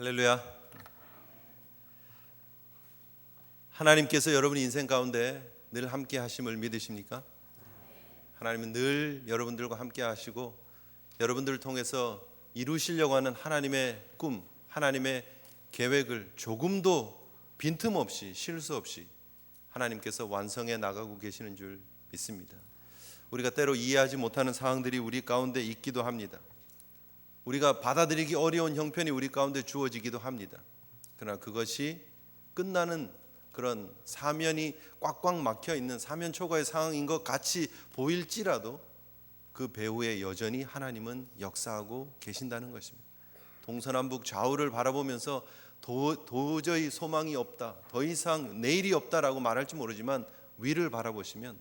할렐루야. 하나님께서 여러분의 인생 가운데 늘 함께 하심을 믿으십니까? 하나님은 늘 여러분들과 함께 하시고 여러분들을 통해서 이루시려고 하는 하나님의 꿈, 하나님의 계획을 조금도 빈틈없이 실수 없이 하나님께서 완성해 나가고 계시는 줄 믿습니다. 우리가 때로 이해하지 못하는 상황들이 우리 가운데 있기도 합니다. 우리가 받아들이기 어려운 형편이 우리 가운데 주어지기도 합니다. 그러나 그것이 끝나는 그런 사면이 꽉꽉 막혀 있는 사면 초과의 상황인 것 같이 보일지라도 그 배후에 여전히 하나님은 역사하고 계신다는 것입니다. 동서남북 좌우를 바라보면서 도저히 소망이 없다, 더 이상 내일이 없다라고 말할지 모르지만 위를 바라보시면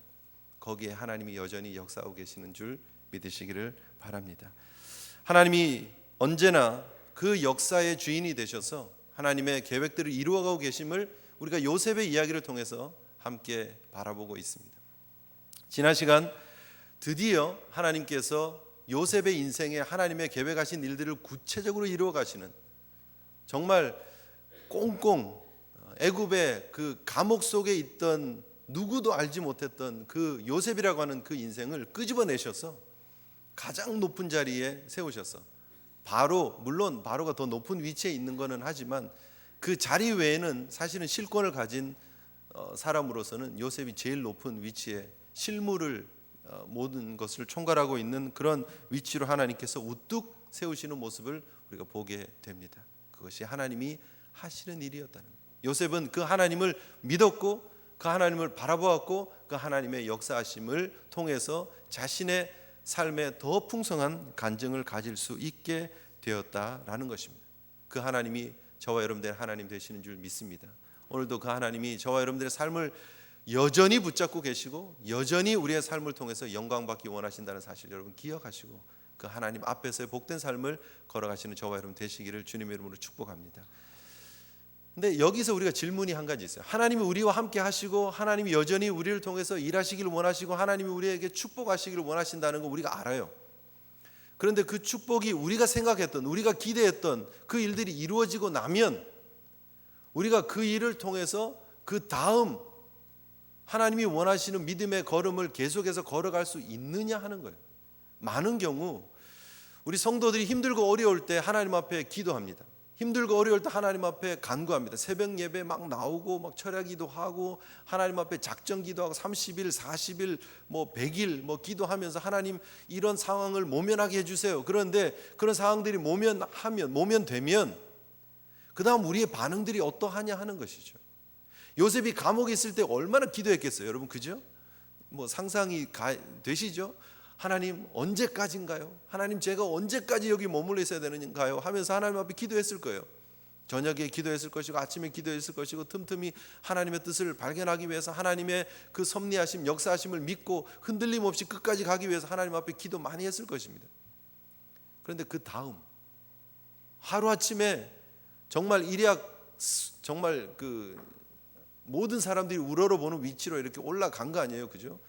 거기에 하나님이 여전히 역사하고 계시는 줄 믿으시기를 바랍니다. 하나님이 언제나 그 역사의 주인이 되셔서 하나님의 계획들을 이루어가고 계심을 우리가 요셉의 이야기를 통해서 함께 바라보고 있습니다. 지난 시간 드디어 하나님께서 요셉의 인생에 하나님의 계획하신 일들을 구체적으로 이루어 가시는, 정말 꽁꽁 애굽의 그 감옥 속에 있던 누구도 알지 못했던 그 요셉이라고 하는 그 인생을 끄집어내셔서 가장 높은 자리에 세우셔서 물론 바로가 더 높은 위치에 있는 것은 하지만 그 자리 외에는 사실은 실권을 가진 사람으로서는 요셉이 제일 높은 위치에 실무를 모든 것을 총괄하고 있는 그런 위치로 하나님께서 우뚝 세우시는 모습을 우리가 보게 됩니다. 그것이 하나님이 하시는 일이었다는 거예요. 요셉은 그 하나님을 믿었고 그 하나님을 바라보았고 그 하나님의 역사하심을 통해서 자신의 삶에 더 풍성한 간증을 가질 수 있게 되었다라는 것입니다. 그 하나님이 저와 여러분들의 하나님 되시는 줄 믿습니다. 오늘도 그 하나님이 저와 여러분들의 삶을 여전히 붙잡고 계시고 여전히 우리의 삶을 통해서 영광받기 원하신다는 사실 여러분 기억하시고 그 하나님 앞에서의 복된 삶을 걸어가시는 저와 여러분 되시기를 주님의 이름으로 축복합니다. 근데 여기서 우리가 질문이 한 가지 있어요. 하나님이 우리와 함께 하시고 하나님이 여전히 우리를 통해서 일하시기를 원하시고 하나님이 우리에게 축복하시기를 원하신다는 거 우리가 알아요. 그런데 그 축복이 우리가 생각했던, 우리가 기대했던 그 일들이 이루어지고 나면 우리가 그 일을 통해서 그 다음 하나님이 원하시는 믿음의 걸음을 계속해서 걸어갈 수 있느냐 하는 거예요. 많은 경우 우리 성도들이 힘들고 어려울 때 하나님 앞에 기도합니다. 힘들고 어려울 때 하나님 앞에 간구합니다. 새벽 예배 막 나오고 막 철야기도 하고 하나님 앞에 작정 기도하고 30일, 40일, 100일 기도하면서 하나님 이런 상황을 모면하게 해주세요. 그런데 그런 상황들이 모면되면 그 다음 우리의 반응들이 어떠하냐 하는 것이죠. 요셉이 감옥에 있을 때 얼마나 기도했겠어요, 여러분, 그죠? 상상이 되시죠? 하나님 언제까지인가요? 하나님 제가 언제까지 여기 머물러 있어야 되는가요? 하면서 하나님 앞에 기도했을 거예요. 저녁에 기도했을 것이고 아침에 기도했을 것이고 틈틈이 하나님의 뜻을 발견하기 위해서 하나님의 그 섭리하심, 역사하심을 믿고 흔들림 없이 끝까지 가기 위해서 하나님 앞에 기도 많이 했을 것입니다. 그런데 그 다음 하루아침에 정말 정말 그 모든 사람들이 우러러보는 위치로 이렇게 올라간 거 아니에요, 그죠?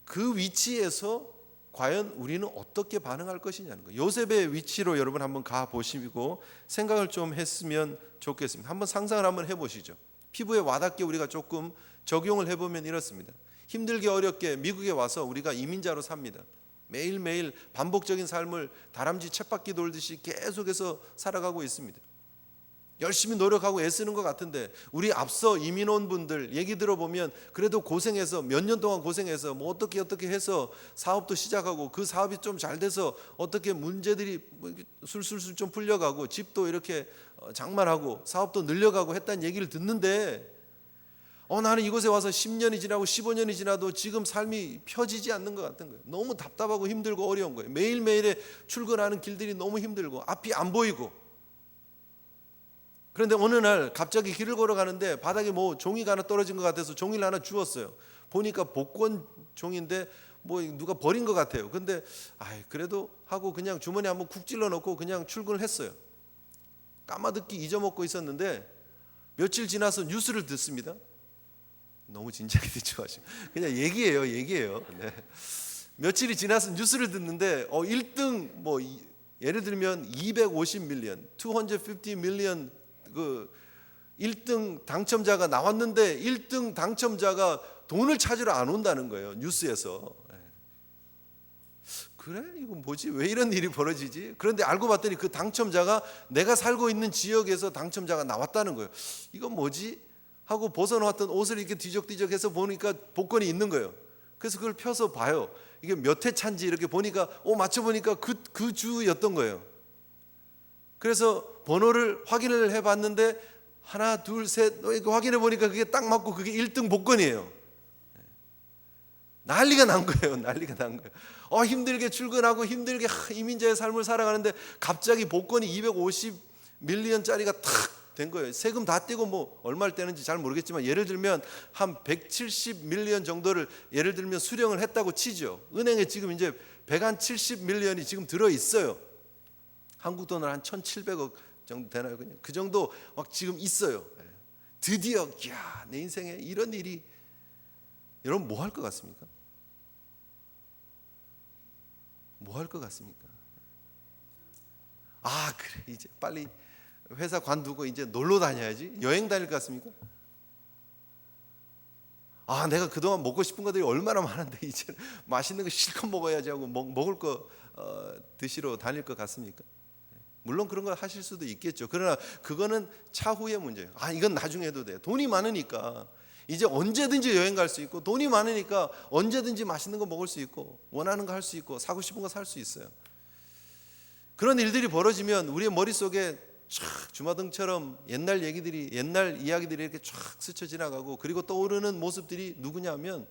그 위치에서 과연 우리는 어떻게 반응할 것이냐는 거예요. 요셉의 위치로 여러분 한번 가보시고 생각을 좀 했으면 좋겠습니다. 한번 상상을 한번 해보시죠. 피부에 와닿게 우리가 조금 적용을 해보면 이렇습니다. 힘들게 어렵게 미국에 와서 우리가 이민자로 삽니다. 매일매일 반복적인 삶을 다람쥐 쳇바퀴 돌듯이 계속해서 살아가고 있습니다. 열심히 노력하고 애쓰는 것 같은데 우리 앞서 이민 온 분들 얘기 들어보면 그래도 고생해서 몇 년 동안 고생해서 어떻게 해서 사업도 시작하고 그 사업이 좀 잘 돼서 어떻게 문제들이 술술술 좀 풀려가고 집도 이렇게 장만하고 사업도 늘려가고 했다는 얘기를 듣는데 나는 이곳에 와서 10년이 지나고 15년이 지나도 지금 삶이 펴지지 않는 것 같은 거예요. 너무 답답하고 힘들고 어려운 거예요. 매일매일에 출근하는 길들이 너무 힘들고 앞이 안 보이고, 그런데 어느 날 갑자기 길을 걸어가는데 바닥에 종이가 하나 떨어진 것 같아서 종이를 하나 주웠어요. 보니까 복권 종인데 누가 버린 것 같아요. 근데 그래도 하고 그냥 주머니에 한번 쿡 찔러 넣고 그냥 출근을 했어요. 까마득히 잊어먹고 있었는데 며칠 지나서 뉴스를 듣습니다. 너무 진지하게 듣지 마시고 그냥 얘기예요. 네. 며칠이 지나서 뉴스를 듣는데 1등 예를 들면 250 밀리언, 250 밀리언 그 1등 당첨자가 나왔는데 1등 당첨자가 돈을 찾으러 안 온다는 거예요. 뉴스에서. 그래? 이거 뭐지? 왜 이런 일이 벌어지지? 그런데 알고 봤더니 그 당첨자가 내가 살고 있는 지역에서 당첨자가 나왔다는 거예요. 이건 뭐지? 하고 벗어놓았던 옷을 이렇게 뒤적뒤적해서 보니까 복권이 있는 거예요. 그래서 그걸 펴서 봐요. 이게 몇 회 차인지 이렇게 보니까 맞춰보니까 그 주였던 거예요. 그래서 번호를 확인을 해봤는데 하나 둘 셋 확인해 보니까 그게 딱 맞고 그게 1등 복권이에요. 난리가 난 거예요. 난리가 난 거예요. 힘들게 출근하고 힘들게 이민자의 삶을 살아가는데 갑자기 복권이 250 밀리언짜리가 탁 된 거예요. 세금 다 떼고 뭐 얼마를 떼는지 잘 모르겠지만 예를 들면 한 170 밀리언 정도를 예를 들면 수령을 했다고 치죠. 은행에 지금 이제 170 밀리언이 지금 들어 있어요. 한국 돈으로 한 1,700억 정도 되나요? 그냥 그 정도 막 지금 있어요. 드디어 내 인생에 이런 일이. 여러분 뭐 할 것 같습니까? 뭐 할 것 같습니까? 그래 이제 빨리 회사 관두고 이제 놀러 다녀야지. 여행 다닐 것 같습니까? 내가 그동안 먹고 싶은 것들이 얼마나 많은데 이제 맛있는 거 실컷 먹어야지 하고 먹을 거 드시러 다닐 것 같습니까? 물론 그런 거 하실 수도 있겠죠. 그러나 그거는 차후의 문제예요. 이건 나중에 해도 돼. 돈이 많으니까 이제 언제든지 여행 갈 수 있고, 돈이 많으니까 언제든지 맛있는 거 먹을 수 있고, 원하는 거 할 수 있고, 사고 싶은 거 살 수 있어요. 그런 일들이 벌어지면 우리의 머릿속에 촥 주마등처럼 옛날 이야기들이 이렇게 촥 스쳐 지나가고, 그리고 떠오르는 모습들이 누구냐면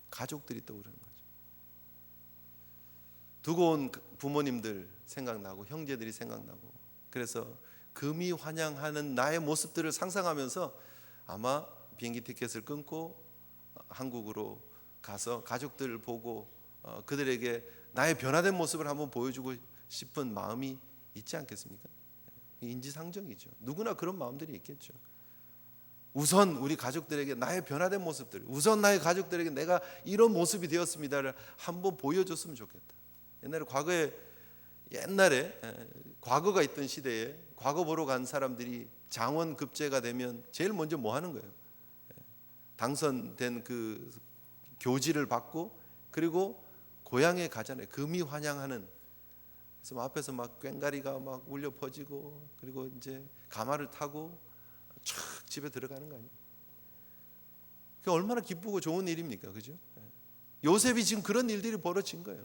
가족들이 떠오르는 거죠. 두고 온 부모님들 생각나고, 형제들이 생각나고, 그래서 금이 환영하는 나의 모습들을 상상하면서 아마 비행기 티켓을 끊고 한국으로 가서 가족들을 보고 그들에게 나의 변화된 모습을 한번 보여주고 싶은 마음이 있지 않겠습니까? 인지상정이죠. 누구나 그런 마음들이 있겠죠. 우선 우리 가족들에게 나의 변화된 모습들, 우선 나의 가족들에게 내가 이런 모습이 되었습니다를 한번 보여줬으면 좋겠다. 옛날에 과거가 있던 시대에 과거 보러 간 사람들이 장원급제가 되면 제일 먼저 뭐 하는 거예요? 당선된 그 교지를 받고, 그리고 고향에 가잖아요. 금이 환영하는. 그래서 앞에서 막 꽹가리가 막 울려 퍼지고, 그리고 이제 가마를 타고 촥 집에 들어가는 거 아니에요? 그게 얼마나 기쁘고 좋은 일입니까, 그죠? 요셉이 지금 그런 일들이 벌어진 거예요.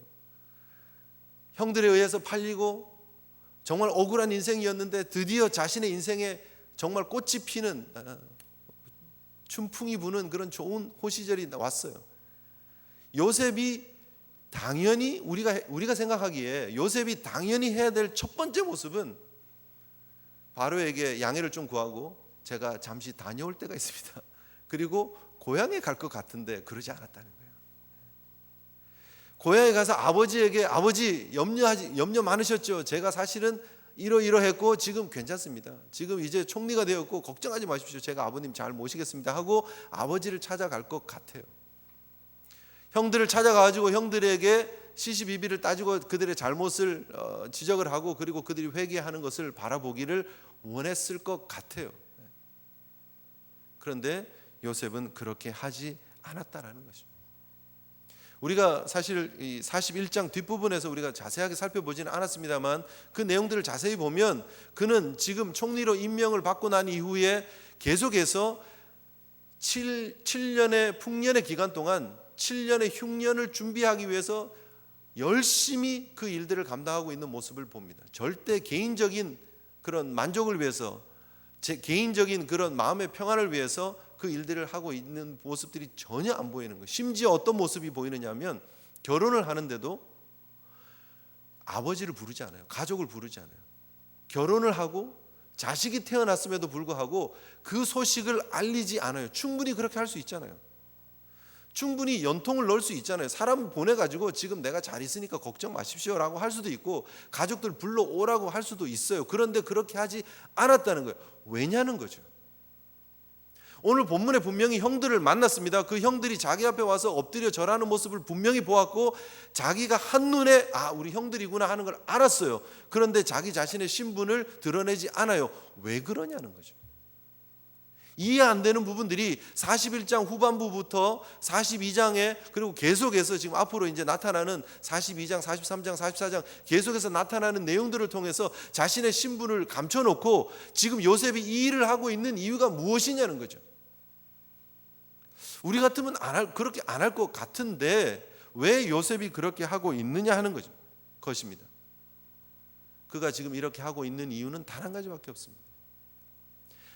형들에 의해서 팔리고 정말 억울한 인생이었는데 드디어 자신의 인생에 정말 꽃이 피는, 춘풍이 부는 그런 좋은 호시절이 왔어요. 요셉이 당연히 우리가 생각하기에 요셉이 당연히 해야 될 첫 번째 모습은 바로에게 양해를 좀 구하고 제가 잠시 다녀올 때가 있습니다. 그리고 고향에 갈 것 같은데 그러지 않았다는 거예요. 고향에 가서 아버지에게 아버지 염려 많으셨죠. 제가 사실은 이러했고 지금 괜찮습니다. 지금 이제 총리가 되었고 걱정하지 마십시오. 제가 아버님 잘 모시겠습니다 하고 아버지를 찾아갈 것 같아요. 형들을 찾아가지고 형들에게 시시비비를 따지고 그들의 잘못을 지적을 하고, 그리고 그들이 회개하는 것을 바라보기를 원했을 것 같아요. 그런데 요셉은 그렇게 하지 않았다라는 것입니다. 우리가 사실 이 41장 뒷부분에서 우리가 자세하게 살펴보지는 않았습니다만 그 내용들을 자세히 보면 그는 지금 총리로 임명을 받고 난 이후에 계속해서 7년의 풍년의 기간 동안 7년의 흉년을 준비하기 위해서 열심히 그 일들을 감당하고 있는 모습을 봅니다. 절대 개인적인 그런 만족을 위해서, 제 개인적인 그런 마음의 평안을 위해서 그 일들을 하고 있는 모습들이 전혀 안 보이는 거예요. 심지어 어떤 모습이 보이느냐 하면 결혼을 하는데도 아버지를 부르지 않아요. 가족을 부르지 않아요. 결혼을 하고 자식이 태어났음에도 불구하고 그 소식을 알리지 않아요. 충분히 그렇게 할 수 있잖아요. 충분히 연통을 넣을 수 있잖아요. 사람 보내가지고 지금 내가 잘 있으니까 걱정 마십시오라고 할 수도 있고 가족들 불러오라고 할 수도 있어요. 그런데 그렇게 하지 않았다는 거예요. 왜냐는 거죠. 오늘 본문에 분명히 형들을 만났습니다. 그 형들이 자기 앞에 와서 엎드려 절하는 모습을 분명히 보았고 자기가 한눈에 우리 형들이구나 하는 걸 알았어요. 그런데 자기 자신의 신분을 드러내지 않아요. 왜 그러냐는 거죠. 이해 안 되는 부분들이 41장 후반부부터 42장에 그리고 계속해서 지금 앞으로 이제 나타나는 42장, 43장, 44장 계속해서 나타나는 내용들을 통해서 자신의 신분을 감춰놓고 지금 요셉이 이 일을 하고 있는 이유가 무엇이냐는 거죠. 우리 같으면 그렇게 안 할 것 같은데 왜 요셉이 그렇게 하고 있느냐 하는 것입니다. 그가 지금 이렇게 하고 있는 이유는 단 한 가지밖에 없습니다.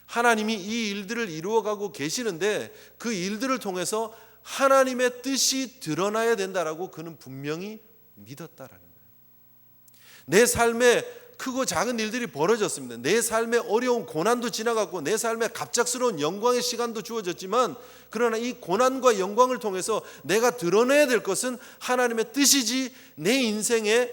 하나님이 이 일들을 이루어가고 계시는데 그 일들을 통해서 하나님의 뜻이 드러나야 된다라고 그는 분명히 믿었다라는 거예요. 내 삶에 크고 작은 일들이 벌어졌습니다. 내 삶에 어려운 고난도 지나갔고 내 삶에 갑작스러운 영광의 시간도 주어졌지만 그러나 이 고난과 영광을 통해서 내가 드러내야 될 것은 하나님의 뜻이지 내 인생에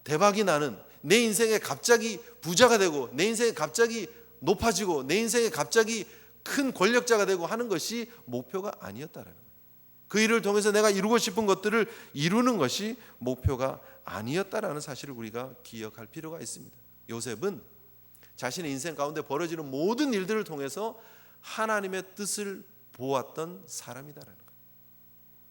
대박이 나는, 내 인생에 갑자기 부자가 되고 내 인생에 갑자기 높아지고 내 인생에 갑자기 큰 권력자가 되고 하는 것이 목표가 아니었다라는 거예요. 그 일을 통해서 내가 이루고 싶은 것들을 이루는 것이 목표가 아니었다라는 사실을 우리가 기억할 필요가 있습니다. 요셉은 자신의 인생 가운데 벌어지는 모든 일들을 통해서 하나님의 뜻을 보았던 사람이다라는 거예요.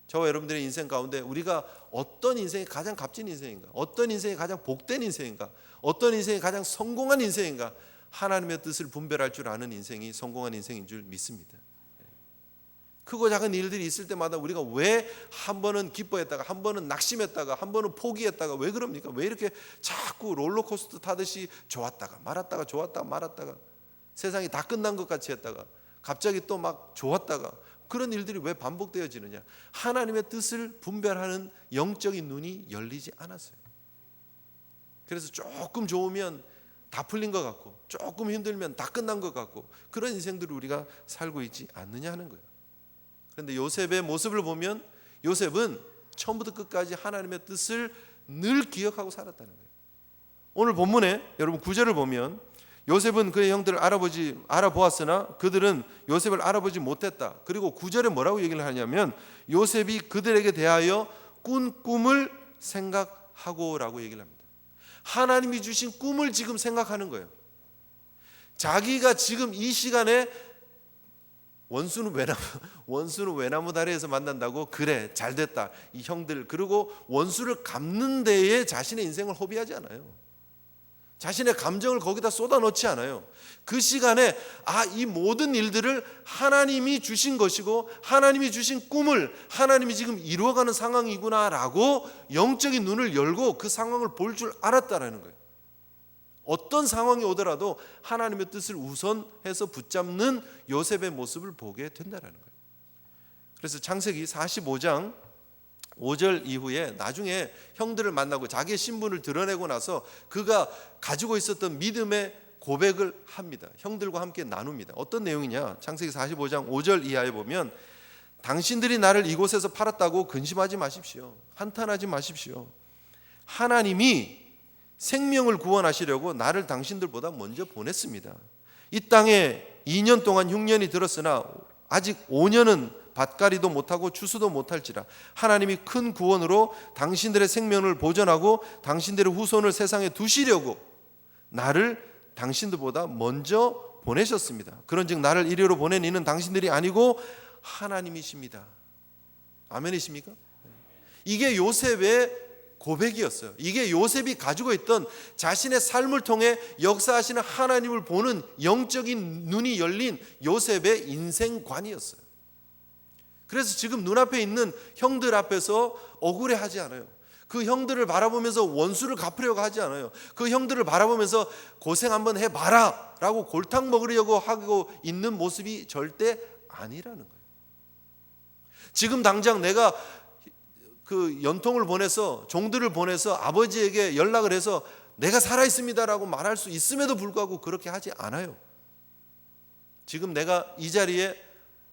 저와 여러분들의 인생 가운데 우리가 어떤 인생이 가장 값진 인생인가, 어떤 인생이 가장 복된 인생인가, 어떤 인생이 가장 성공한 인생인가, 하나님의 뜻을 분별할 줄 아는 인생이 성공한 인생인 줄 믿습니다. 크고 작은 일들이 있을 때마다 우리가 왜 한 번은 기뻐했다가 한 번은 낙심했다가 한 번은 포기했다가 왜 그럽니까? 왜 이렇게 자꾸 롤러코스터 타듯이 좋았다가 말았다가 좋았다가 말았다가 세상이 다 끝난 것 같이 했다가 갑자기 또 막 좋았다가 그런 일들이 왜 반복되어지느냐? 하나님의 뜻을 분별하는 영적인 눈이 열리지 않았어요. 그래서 조금 좋으면 다 풀린 것 같고 조금 힘들면 다 끝난 것 같고 그런 인생들을 우리가 살고 있지 않느냐 하는 거예요. 그런데 요셉의 모습을 보면 요셉은 처음부터 끝까지 하나님의 뜻을 늘 기억하고 살았다는 거예요. 오늘 본문에 여러분 9절을 보면 요셉은 그의 형들을 알아보았으나 그들은 요셉을 알아보지 못했다. 그리고 9절에 뭐라고 얘기를 하냐면 요셉이 그들에게 대하여 꾼 꿈을 생각하고라고 얘기를 합니다. 하나님이 주신 꿈을 지금 생각하는 거예요. 자기가 지금 이 시간에 원수는 외나무 다리에서 만난다고 그래 잘됐다 이 형들, 그리고 원수를 갚는 데에 자신의 인생을 허비하지 않아요. 자신의 감정을 거기다 쏟아넣지 않아요. 그 시간에 이 모든 일들을 하나님이 주신 것이고 하나님이 주신 꿈을 하나님이 지금 이루어가는 상황이구나라고 영적인 눈을 열고 그 상황을 볼 줄 알았다라는 거예요. 어떤 상황이 오더라도 하나님의 뜻을 우선해서 붙잡는 요셉의 모습을 보게 된다라는 거예요. 그래서 창세기 45장 5절 이후에 나중에 형들을 만나고 자기의 신분을 드러내고 나서 그가 가지고 있었던 믿음의 고백을 합니다. 형들과 함께 나눕니다. 어떤 내용이냐? 창세기 45장 5절 이하에 보면 당신들이 나를 이곳에서 팔았다고 근심하지 마십시오. 한탄하지 마십시오. 하나님이 생명을 구원하시려고 나를 당신들보다 먼저 보냈습니다. 이 땅에 2년 동안 흉년이 들었으나 아직 5년은 밭갈이도 못하고 추수도 못할지라 하나님이 큰 구원으로 당신들의 생명을 보존하고 당신들의 후손을 세상에 두시려고 나를 당신들보다 먼저 보내셨습니다. 그런즉 나를 이리로 보낸 이는 당신들이 아니고 하나님이십니다. 아멘이십니까? 이게 요셉의 고백이었어요. 이게 요셉이 가지고 있던 자신의 삶을 통해 역사하시는 하나님을 보는 영적인 눈이 열린 요셉의 인생관이었어요. 그래서 지금 눈앞에 있는 형들 앞에서 억울해하지 않아요. 그 형들을 바라보면서 원수를 갚으려고 하지 않아요. 그 형들을 바라보면서 고생 한번 해봐라 라고 골탕 먹으려고 하고 있는 모습이 절대 아니라는 거예요. 지금 당장 내가 그 연통을 보내서 종들을 보내서 아버지에게 연락을 해서 내가 살아있습니다라고 말할 수 있음에도 불구하고 그렇게 하지 않아요. 지금 내가 이 자리에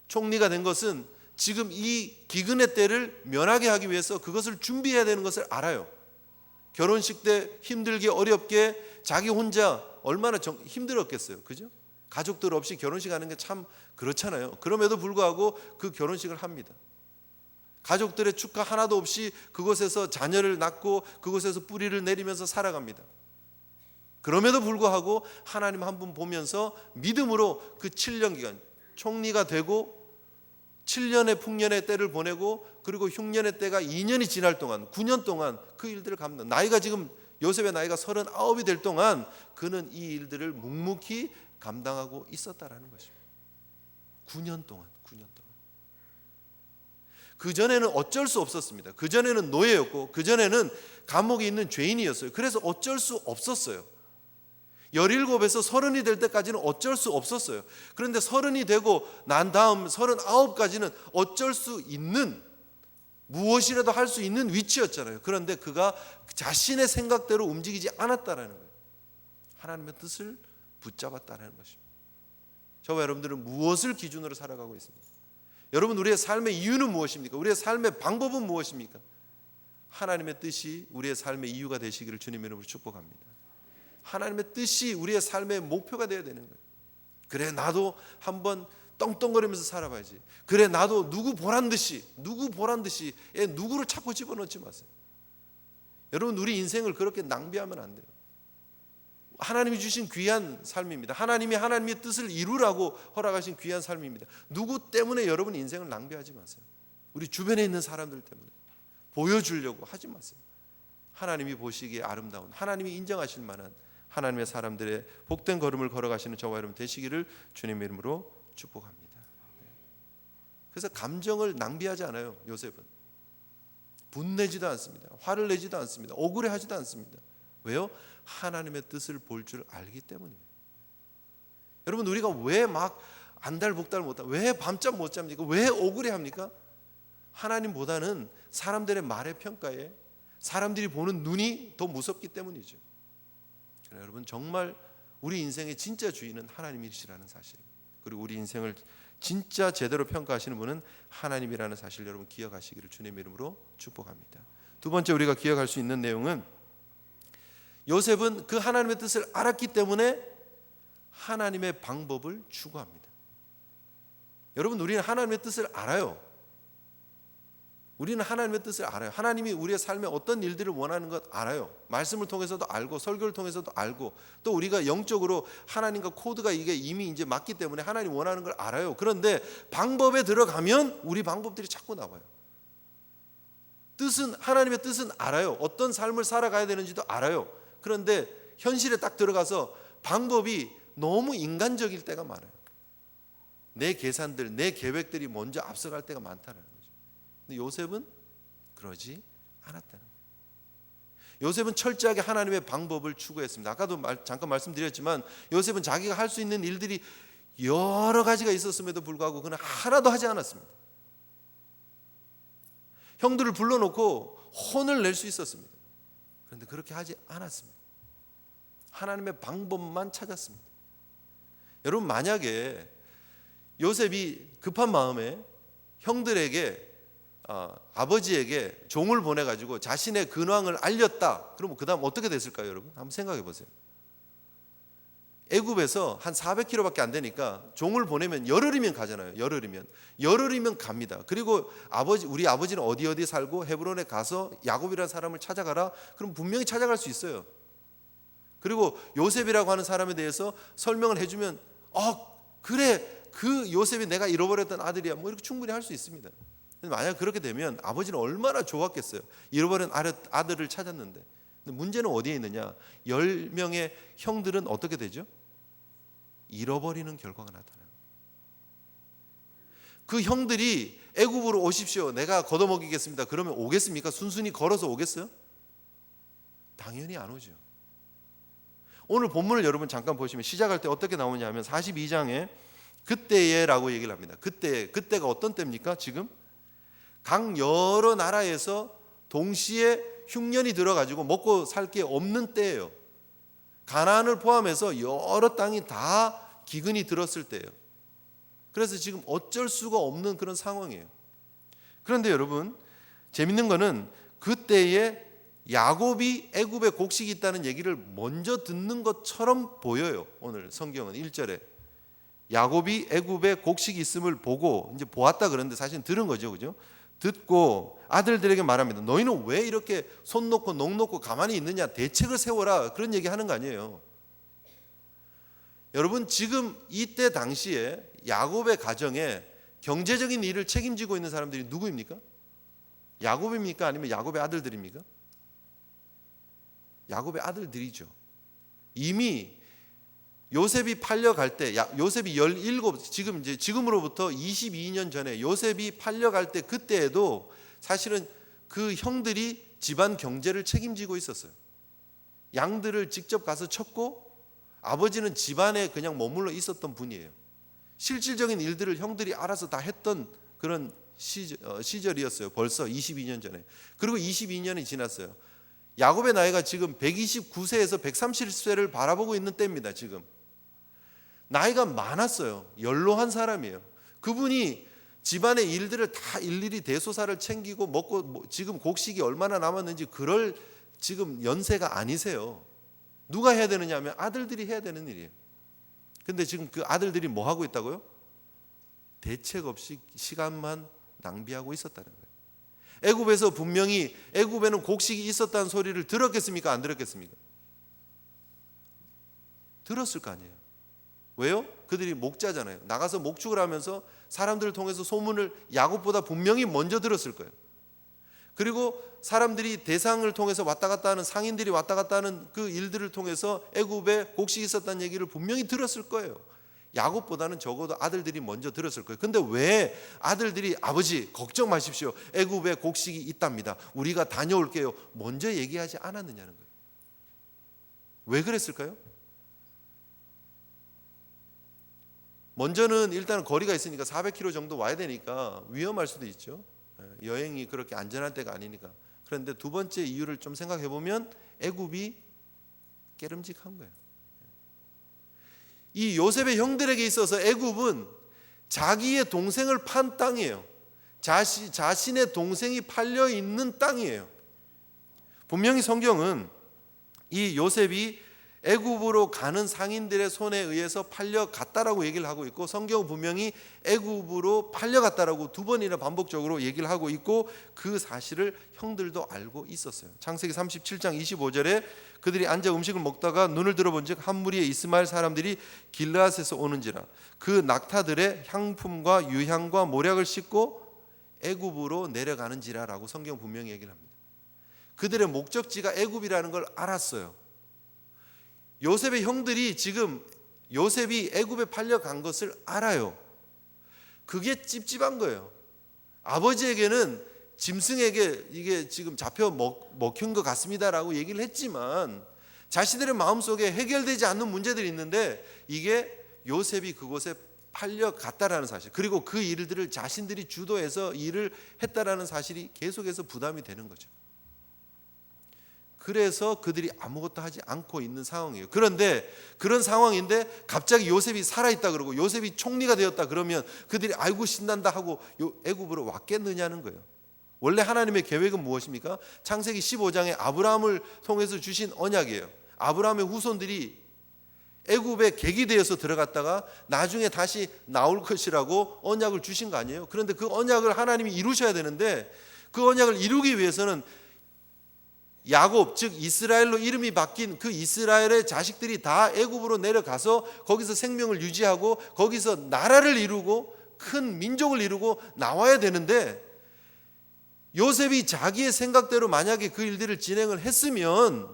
총리가 된 것은 지금 이 기근의 때를 면하게 하기 위해서 그것을 준비해야 되는 것을 알아요. 결혼식 때 힘들게 어렵게 자기 혼자 얼마나 힘들었겠어요. 그죠? 가족들 없이 결혼식 하는 게 참 그렇잖아요. 그럼에도 불구하고 그 결혼식을 합니다. 가족들의 축하 하나도 없이 그곳에서 자녀를 낳고 그곳에서 뿌리를 내리면서 살아갑니다. 그럼에도 불구하고 하나님 한 분 보면서 믿음으로 그 7년 기간 총리가 되고 7년의 풍년의 때를 보내고 그리고 흉년의 때가 2년이 지날 동안 9년 동안 그 일들을 감당. 나이가 지금 요셉의 나이가 39이 될 동안 그는 이 일들을 묵묵히 감당하고 있었다라는 것입니다. 9년 동안. 그전에는 어쩔 수 없었습니다. 그전에는 노예였고 그전에는 감옥에 있는 죄인이었어요. 그래서 어쩔 수 없었어요. 17에서 30이 될 때까지는 어쩔 수 없었어요. 그런데 30이 되고 난 다음 39까지는 어쩔 수 있는, 무엇이라도 할 수 있는 위치였잖아요. 그런데 그가 자신의 생각대로 움직이지 않았다라는 거예요. 하나님의 뜻을 붙잡았다는 것입니다. 저와 여러분들은 무엇을 기준으로 살아가고 있습니까? 여러분, 우리의 삶의 이유는 무엇입니까? 우리의 삶의 방법은 무엇입니까? 하나님의 뜻이 우리의 삶의 이유가 되시기를 주님의 이름으로 축복합니다. 하나님의 뜻이 우리의 삶의 목표가 되어야 되는 거예요. 그래, 나도 한번 떵떵거리면서 살아봐야지. 그래, 나도 누구 보란 듯이 누구를 자꾸 집어넣지 마세요. 여러분, 우리 인생을 그렇게 낭비하면 안 돼요. 하나님이 주신 귀한 삶입니다. 하나님이 하나님의 뜻을 이루라고 허락하신 귀한 삶입니다. 누구 때문에 여러분 인생을 낭비하지 마세요. 우리 주변에 있는 사람들 때문에 보여주려고 하지 마세요. 하나님이 보시기에 아름다운, 하나님이 인정하실 만한 하나님의 사람들의 복된 걸음을 걸어가시는 저와 여러분 되시기를 주님의 이름으로 축복합니다. 그래서 감정을 낭비하지 않아요. 요셉은 분내지도 않습니다. 화를 내지도 않습니다. 억울해하지도 않습니다. 왜요? 하나님의 뜻을 볼 줄 알기 때문이에요. 여러분, 우리가 왜 막 안달복달 못합니까? 왜 밤잠 못 잡니까? 왜 억울해합니까? 하나님보다는 사람들의 말의 평가에 사람들이 보는 눈이 더 무섭기 때문이죠. 그러나 여러분, 정말 우리 인생의 진짜 주인은 하나님이시라는 사실, 그리고 우리 인생을 진짜 제대로 평가하시는 분은 하나님이라는 사실 여러분 기억하시기를 주님의 이름으로 축복합니다. 두 번째 우리가 기억할 수 있는 내용은 요셉은 그 하나님의 뜻을 알았기 때문에 하나님의 방법을 추구합니다. 여러분, 우리는 하나님의 뜻을 알아요. 우리는 하나님의 뜻을 알아요. 하나님이 우리의 삶에 어떤 일들을 원하는 것 알아요. 말씀을 통해서도 알고 설교를 통해서도 알고 또 우리가 영적으로 하나님과 코드가 이게 이미 이제 맞기 때문에 하나님 원하는 걸 알아요. 그런데 방법에 들어가면 우리 방법들이 자꾸 나와요. 뜻은, 하나님의 뜻은 알아요. 어떤 삶을 살아가야 되는지도 알아요. 그런데 현실에 딱 들어가서 방법이 너무 인간적일 때가 많아요. 내 계산들, 내 계획들이 먼저 앞서갈 때가 많다는 거죠. 근데 요셉은 그러지 않았다는 거예요. 요셉은 철저하게 하나님의 방법을 추구했습니다. 아까도 잠깐 말씀드렸지만 요셉은 자기가 할 수 있는 일들이 여러 가지가 있었음에도 불구하고 그는 하나도 하지 않았습니다. 형들을 불러놓고 혼을 낼 수 있었습니다. 그런데 그렇게 하지 않았습니다. 하나님의 방법만 찾았습니다. 여러분, 만약에 요셉이 급한 마음에 형들에게 아버지에게 종을 보내가지고 자신의 근황을 알렸다. 그러면 그 다음 어떻게 됐을까요? 여러분 한번 생각해 보세요. 애굽에서 한 400km밖에 안 되니까 종을 보내면 열흘이면 가잖아요. 열흘이면 갑니다. 그리고 우리 아버지는 어디 살고 헤브론에 가서 야곱이라는 사람을 찾아가라. 그럼 분명히 찾아갈 수 있어요. 그리고 요셉이라고 하는 사람에 대해서 설명을 해주면 그래, 그 요셉이 내가 잃어버렸던 아들이야, 뭐 이렇게 충분히 할 수 있습니다. 만약 그렇게 되면 아버지는 얼마나 좋았겠어요. 잃어버린 아들을 찾았는데. 근데 문제는 어디에 있느냐? 10명의 형들은 어떻게 되죠? 잃어버리는 결과가 나타나요. 그 형들이 애굽으로 오십시오, 내가 걷어먹이겠습니다, 그러면 오겠습니까? 순순히 걸어서 오겠어요? 당연히 안 오죠. 오늘 본문을 여러분 잠깐 보시면 시작할 때 어떻게 나오냐 하면 42장에 그때에라고 얘기를 합니다. 그때가 어떤 때입니까? 지금 각 여러 나라에서 동시에 흉년이 들어가지고 먹고 살 게 없는 때예요. 가나안을 포함해서 여러 땅이 다 기근이 들었을 때예요. 그래서 지금 어쩔 수가 없는 그런 상황이에요. 그런데 여러분, 재밌는 거는 그때에 야곱이 애굽에 곡식이 있다는 얘기를 먼저 듣는 것처럼 보여요. 오늘 성경은 1절에 야곱이 애굽에 곡식이 있음을 보고 이제 보았다 그러는데 사실은 들은 거죠, 그죠? 듣고 아들들에게 말합니다. 너희는 왜 이렇게 손 놓고 녹 놓고 가만히 있느냐? 대책을 세워라. 그런 얘기 하는 거 아니에요. 여러분, 지금 이때 당시에 야곱의 가정에 경제적인 일을 책임지고 있는 사람들이 누구입니까? 야곱입니까? 아니면 야곱의 아들들입니까? 야곱의 아들들이죠. 이미 요셉이 팔려갈 때, 요셉이 17, 지금으로부터 22년 전에 요셉이 팔려갈 때 그때에도 사실은 그 형들이 집안 경제를 책임지고 있었어요. 양들을 직접 가서 쳤고 아버지는 집안에 그냥 머물러 있었던 분이에요. 실질적인 일들을 형들이 알아서 다 했던 그런 시절이었어요. 벌써 22년 전에. 그리고 22년이 지났어요. 야곱의 나이가 지금 129세에서 130세를 바라보고 있는 때입니다. 지금 나이가 많았어요. 연로한 사람이에요. 그분이 집안의 일들을 다 일일이 대소사를 챙기고 먹고 지금 곡식이 얼마나 남았는지 그럴 지금 연세가 아니세요. 누가 해야 되느냐 하면 아들들이 해야 되는 일이에요. 근데 지금 그 아들들이 뭐 하고 있다고요? 대책 없이 시간만 낭비하고 있었다는 거예요. 애굽에서 분명히 애굽에는 곡식이 있었다는 소리를 들었겠습니까? 안 들었겠습니까? 들었을 거 아니에요. 왜요? 그들이 목자잖아요. 나가서 목축을 하면서 사람들을 통해서 소문을 야곱보다 분명히 먼저 들었을 거예요. 그리고 사람들이 대상을 통해서 왔다 갔다 하는 상인들이 왔다 갔다 하는 그 일들을 통해서 애굽에 곡식이 있었다는 얘기를 분명히 들었을 거예요. 야곱보다는 적어도 아들들이 먼저 들었을 거예요. 근데 왜 아들들이 아버지 걱정 마십시오. 애굽에 곡식이 있답니다. 우리가 다녀올게요. 먼저 얘기하지 않았느냐는 거예요. 왜 그랬을까요? 먼저는 일단 거리가 있으니까 400km 정도 와야 되니까 위험할 수도 있죠. 여행이 그렇게 안전할 때가 아니니까. 그런데 두 번째 이유를 좀 생각해 보면 애굽이 깨름직한 거예요. 이 요셉의 형들에게 있어서 애굽은 자기의 동생을 판 땅이에요. 자신의 동생이 팔려 있는 땅이에요. 분명히 성경은 이 요셉이 애굽으로 가는 상인들의 손에 의해서 팔려갔다라고 얘기를 하고 있고, 성경은 분명히 애굽으로 팔려갔다라고 두 번이나 반복적으로 얘기를 하고 있고, 그 사실을 형들도 알고 있었어요. 창세기 37장 25절에 그들이 앉아 음식을 먹다가 눈을 들어본즉 한 무리의 이스마엘 사람들이 길르앗에서 오는지라 그 낙타들의 향품과 유향과 모략을 싣고 애굽으로 내려가는지라라고 성경 분명히 얘기를 합니다. 그들의 목적지가 애굽이라는 걸 알았어요. 요셉의 형들이 지금 요셉이 애굽에 팔려간 것을 알아요. 그게 찝찝한 거예요. 아버지에게는 짐승에게 이게 지금 잡혀 먹힌 것 같습니다라고 얘기를 했지만 자신들의 마음속에 해결되지 않는 문제들이 있는데 이게 요셉이 그곳에 팔려갔다라는 사실, 그리고 그 일들을 자신들이 주도해서 일을 했다라는 사실이 계속해서 부담이 되는 거죠. 그래서 그들이 아무것도 하지 않고 있는 상황이에요. 그런데 그런 상황인데 갑자기 요셉이 살아있다 그러고 요셉이 총리가 되었다 그러면 그들이 아이고 신난다 하고 애굽으로 왔겠느냐는 거예요. 원래 하나님의 계획은 무엇입니까? 창세기 15장에 아브라함을 통해서 주신 언약이에요. 아브라함의 후손들이 애굽에 객이 되어서 들어갔다가 나중에 다시 나올 것이라고 언약을 주신 거 아니에요? 그런데 그 언약을 하나님이 이루셔야 되는데 그 언약을 이루기 위해서는 야곱, 즉 이스라엘로 이름이 바뀐 그 이스라엘의 자식들이 다 애굽으로 내려가서 거기서 생명을 유지하고 거기서 나라를 이루고 큰 민족을 이루고 나와야 되는데, 요셉이 자기의 생각대로 만약에 그 일들을 진행을 했으면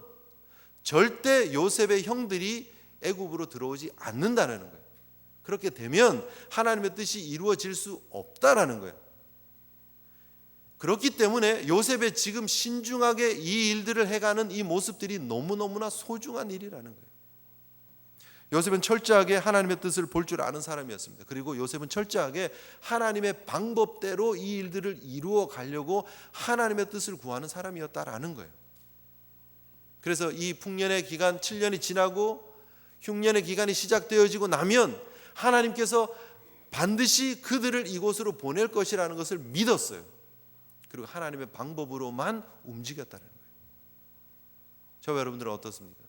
절대 요셉의 형들이 애굽으로 들어오지 않는다는 거예요. 그렇게 되면 하나님의 뜻이 이루어질 수 없다라는 거예요. 그렇기 때문에 요셉의 지금 신중하게 이 일들을 해가는 이 모습들이 너무너무나 소중한 일이라는 거예요. 요셉은 철저하게 하나님의 뜻을 볼 줄 아는 사람이었습니다. 그리고 요셉은 철저하게 하나님의 방법대로 이 일들을 이루어 가려고 하나님의 뜻을 구하는 사람이었다라는 거예요. 그래서 이 풍년의 기간 7년이 지나고 흉년의 기간이 시작되어지고 나면 하나님께서 반드시 그들을 이곳으로 보낼 것이라는 것을 믿었어요. 그리고 하나님의 방법으로만 움직였다는 거예요. 저와 여러분들은 어떻습니까?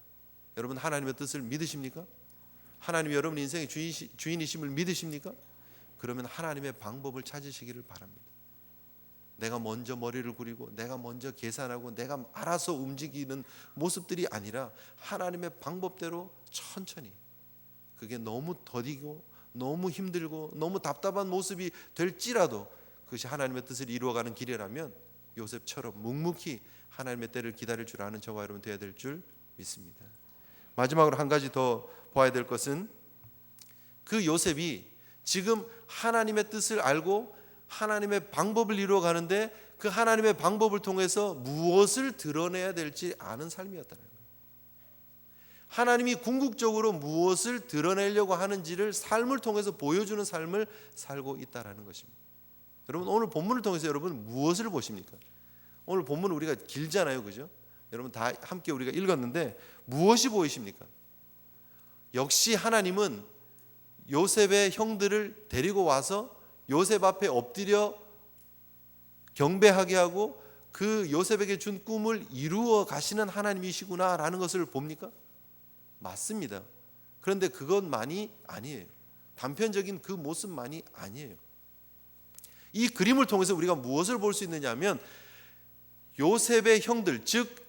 여러분 하나님의 뜻을 믿으십니까? 하나님이 여러분 인생의 주인이심을 믿으십니까? 그러면 하나님의 방법을 찾으시기를 바랍니다. 내가 먼저 머리를 굴리고 내가 먼저 계산하고 내가 알아서 움직이는 모습들이 아니라 하나님의 방법대로 천천히, 그게 너무 더디고 너무 힘들고 너무 답답한 모습이 될지라도 그것이 하나님의 뜻을 이루어가는 길이라면 요셉처럼 묵묵히 하나님의 때를 기다릴 줄 아는 저와 여러분 되어야 될 줄 믿습니다. 마지막으로 한 가지 더 봐야 될 것은 그 요셉이 지금 하나님의 뜻을 알고 하나님의 방법을 이루어가는데 그 하나님의 방법을 통해서 무엇을 드러내야 될지 아는 삶이었다는 거예요. 하나님이 궁극적으로 무엇을 드러내려고 하는지를 삶을 통해서 보여주는 삶을 살고 있다는 것입니다. 여러분, 오늘 본문을 통해서 여러분 무엇을 보십니까? 오늘 본문 우리가 길잖아요, 그죠? 여러분 다 함께 우리가 읽었는데 무엇이 보이십니까? 역시 하나님은 요셉의 형들을 데리고 와서 요셉 앞에 엎드려 경배하게 하고 그 요셉에게 준 꿈을 이루어 가시는 하나님이시구나라는 것을 봅니까? 맞습니다. 그런데 그것만이 아니에요. 단편적인 그 모습만이 아니에요. 이 그림을 통해서 우리가 무엇을 볼 수 있느냐 하면 요셉의 형들, 즉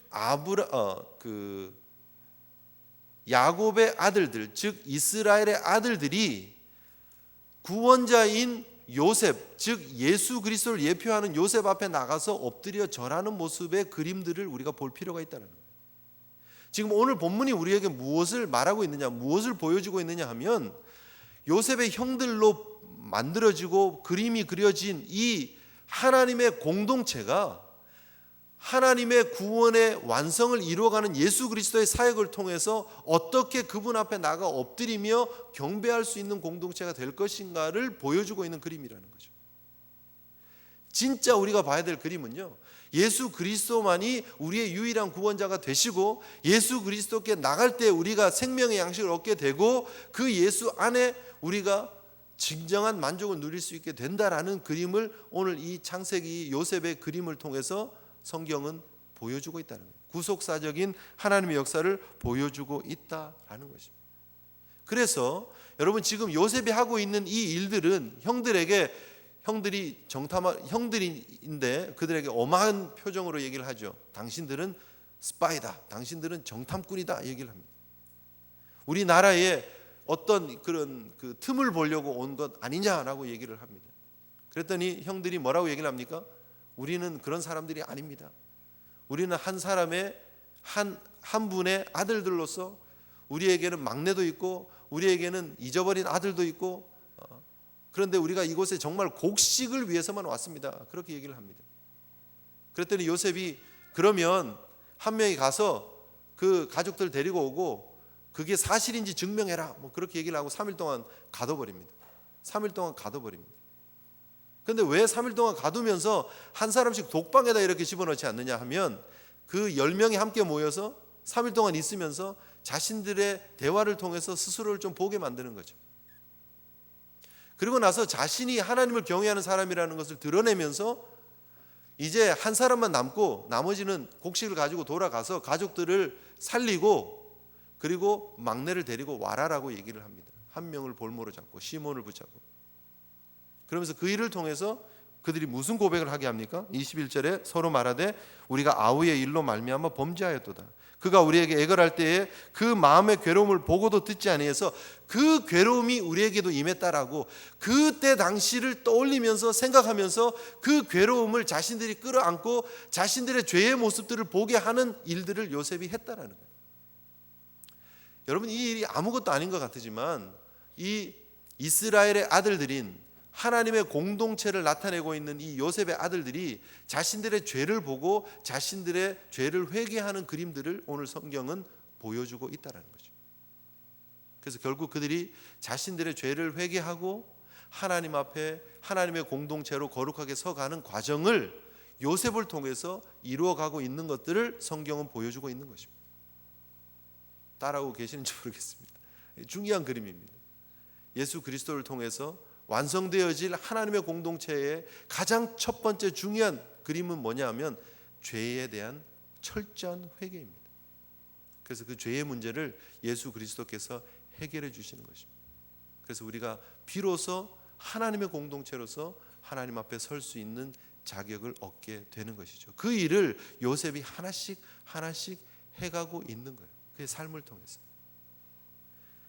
야곱의 아들들, 즉 이스라엘의 아들들이 구원자인 요셉, 즉 예수 그리스도를 예표하는 요셉 앞에 나가서 엎드려 절하는 모습의 그림들을 우리가 볼 필요가 있다는 거예요. 지금 오늘 본문이 우리에게 무엇을 말하고 있느냐, 무엇을 보여주고 있느냐 하면 요셉의 형들로 만들어지고 그림이 그려진 이 하나님의 공동체가 하나님의 구원의 완성을 이루어가는 예수 그리스도의 사역을 통해서 어떻게 그분 앞에 나가 엎드리며 경배할 수 있는 공동체가 될 것인가를 보여주고 있는 그림이라는 거죠. 진짜 우리가 봐야 될 그림은요, 예수 그리스도만이 우리의 유일한 구원자가 되시고 예수 그리스도께 나갈 때 우리가 생명의 양식을 얻게 되고 그 예수 안에 우리가 진정한 만족을 누릴 수 있게 된다라는 그림을 오늘 이 창세기 요셉의 그림을 통해서 성경은 보여주고 있다는 거예요. 구속사적인 하나님의 역사를 보여주고 있다라는 것입니다. 그래서 여러분 지금 요셉이 하고 있는 이 일들은 형들인데 그들에게 엄한 표정으로 얘기를 하죠. 당신들은 스파이다, 당신들은 정탐꾼이다 얘기를 합니다. 우리나라에 어떤 그런 그 틈을 보려고 온 것 아니냐라고 얘기를 합니다. 그랬더니 형들이 뭐라고 얘기를 합니까? 우리는 그런 사람들이 아닙니다. 우리는 한 사람의 한 분의 아들들로서 우리에게는 막내도 있고 우리에게는 잊어버린 아들도 있고 그런데 우리가 이곳에 정말 곡식을 위해서만 왔습니다. 그렇게 얘기를 합니다. 그랬더니 요셉이 그러면 한 명이 가서 그 가족들 데리고 오고 그게 사실인지 증명해라. 뭐 그렇게 얘기를 하고 3일 동안 가둬버립니다. 3일 동안 가둬버립니다. 그런데 왜 3일 동안 가두면서 한 사람씩 독방에다 이렇게 집어넣지 않느냐 하면 그 10명이 함께 모여서 3일 동안 있으면서 자신들의 대화를 통해서 스스로를 좀 보게 만드는 거죠. 그리고 나서 자신이 하나님을 경외하는 사람이라는 것을 드러내면서 이제 한 사람만 남고 나머지는 곡식을 가지고 돌아가서 가족들을 살리고 그리고 막내를 데리고 와라라고 얘기를 합니다. 한 명을 볼모로 잡고 시몬을 붙잡고. 그러면서 그 일을 통해서 그들이 무슨 고백을 하게 합니까? 21절에 서로 말하되 우리가 아우의 일로 말미암아 범죄하였도다. 그가 우리에게 애걸할 때에 그 마음의 괴로움을 보고도 듣지 아니해서 그 괴로움이 우리에게도 임했다라고 그때 당시를 떠올리면서 생각하면서 그 괴로움을 자신들이 끌어안고 자신들의 죄의 모습들을 보게 하는 일들을 요셉이 했다라는 거예요. 여러분 이 일이 아무것도 아닌 것 같지만 이 이스라엘의 아들들인 하나님의 공동체를 나타내고 있는 이 요셉의 아들들이 자신들의 죄를 보고 자신들의 죄를 회개하는 그림들을 오늘 성경은 보여주고 있다는 거죠. 그래서 결국 그들이 자신들의 죄를 회개하고 하나님 앞에 하나님의 공동체로 거룩하게 서가는 과정을 요셉을 통해서 이루어가고 있는 것들을 성경은 보여주고 있는 것입니다. 따라오고 계시는지 모르겠습니다. 중요한 그림입니다. 예수 그리스도를 통해서 완성되어질 하나님의 공동체의 가장 첫 번째 중요한 그림은 뭐냐 하면 죄에 대한 철저한 회개입니다. 그래서 그 죄의 문제를 예수 그리스도께서 해결해 주시는 것입니다. 그래서 우리가 비로소 하나님의 공동체로서 하나님 앞에 설 수 있는 자격을 얻게 되는 것이죠. 그 일을 요셉이 하나씩 해가고 있는 거예요. 그의 삶을 통해서.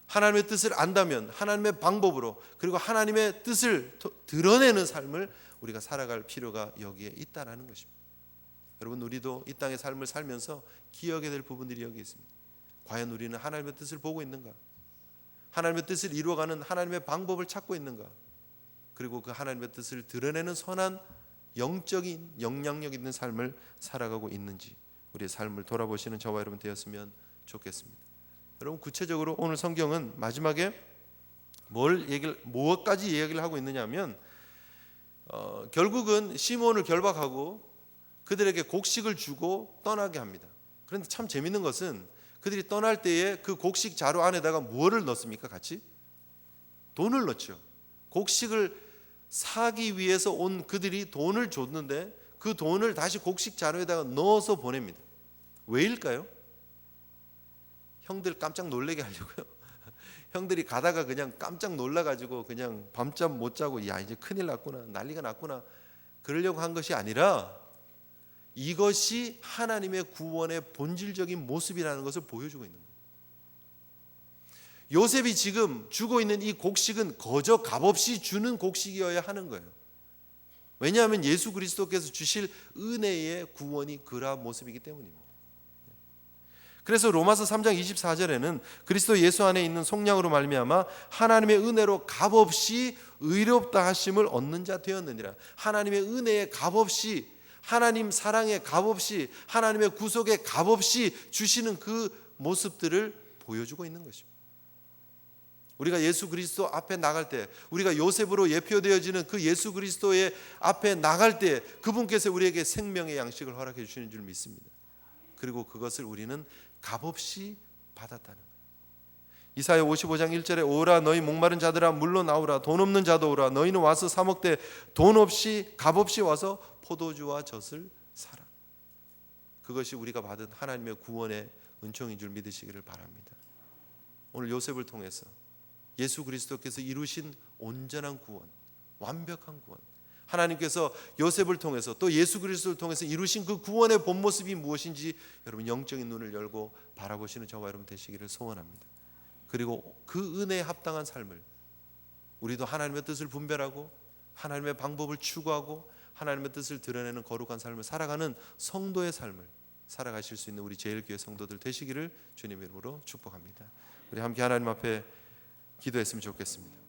하나님의 뜻을 안다면 하나님의 방법으로, 그리고 하나님의 뜻을 드러내는 삶을 우리가 살아갈 필요가 여기에 있다라는 것입니다. 여러분, 우리도 이 땅의 삶을 살면서 기억해야 될 부분들이 여기 있습니다. 과연 우리는 하나님의 뜻을 보고 있는가? 하나님의 뜻을 이루어가는 하나님의 방법을 찾고 있는가? 그리고 그 하나님의 뜻을 드러내는 선한 영적인 영향력 있는 삶을 살아가고 있는지 우리의 삶을 돌아보시는 저와 여러분 되었으면 좋겠습니다. 여러분, 구체적으로 오늘 성경은 마지막에 무엇까지 이야기를 하고 있느냐면 결국은 시몬을 결박하고 그들에게 곡식을 주고 떠나게 합니다. 그런데 참 재밌는 것은 그들이 떠날 때에 그 곡식 자루 안에다가 무엇을 넣습니까? 같이? 돈을 넣죠. 곡식을 사기 위해서 온 그들이 돈을 줬는데 그 돈을 다시 곡식 자루에다가 넣어서 보냅니다. 왜일까요? 형들 깜짝 놀래게 하려고요. 형들이 가다가 그냥 깜짝 놀라가지고 그냥 밤잠 못 자고 야 이제 큰일 났구나, 난리가 났구나, 그러려고 한 것이 아니라 이것이 하나님의 구원의 본질적인 모습이라는 것을 보여주고 있는 거예요. 요셉이 지금 주고 있는 이 곡식은 거저 값없이 주는 곡식이어야 하는 거예요. 왜냐하면 예수 그리스도께서 주실 은혜의 구원이 그러한 모습이기 때문입니다. 그래서 로마서 3장 24절에는 그리스도 예수 안에 있는 속량으로 말미암아 하나님의 은혜로 값없이 의롭다 하심을 얻는 자 되었느니라. 하나님의 은혜의 값없이, 하나님 사랑의 값없이, 하나님의 구속의 값없이 주시는 그 모습들을 보여주고 있는 것입니다. 우리가 예수 그리스도 앞에 나갈 때, 우리가 요셉으로 예표되어지는 그 예수 그리스도의 앞에 나갈 때 그분께서 우리에게 생명의 양식을 허락해 주시는 줄 믿습니다. 그리고 그것을 우리는 값없이 받았다는 거예요. 이사야 55장 1절에 오라 너희 목마른 자들아 물러 나오라, 돈 없는 자도 오라, 너희는 와서 사 먹되 돈 없이 값없이 와서 포도주와 젖을 사라. 그것이 우리가 받은 하나님의 구원의 은총인 줄 믿으시기를 바랍니다. 오늘 요셉을 통해서 예수 그리스도께서 이루신 온전한 구원, 완벽한 구원, 하나님께서 요셉을 통해서 또 예수 그리스도를 통해서 이루신 그 구원의 본 모습이 무엇인지 여러분 영적인 눈을 열고 바라보시는 저와 여러분 되시기를 소원합니다. 그리고 그 은혜에 합당한 삶을 우리도 하나님의 뜻을 분별하고 하나님의 방법을 추구하고 하나님의 뜻을 드러내는 거룩한 삶을 살아가는 성도의 삶을 살아가실 수 있는 우리 제일교회 성도들 되시기를 주님의 이름으로 축복합니다. 우리 함께 하나님 앞에 기도했으면 좋겠습니다.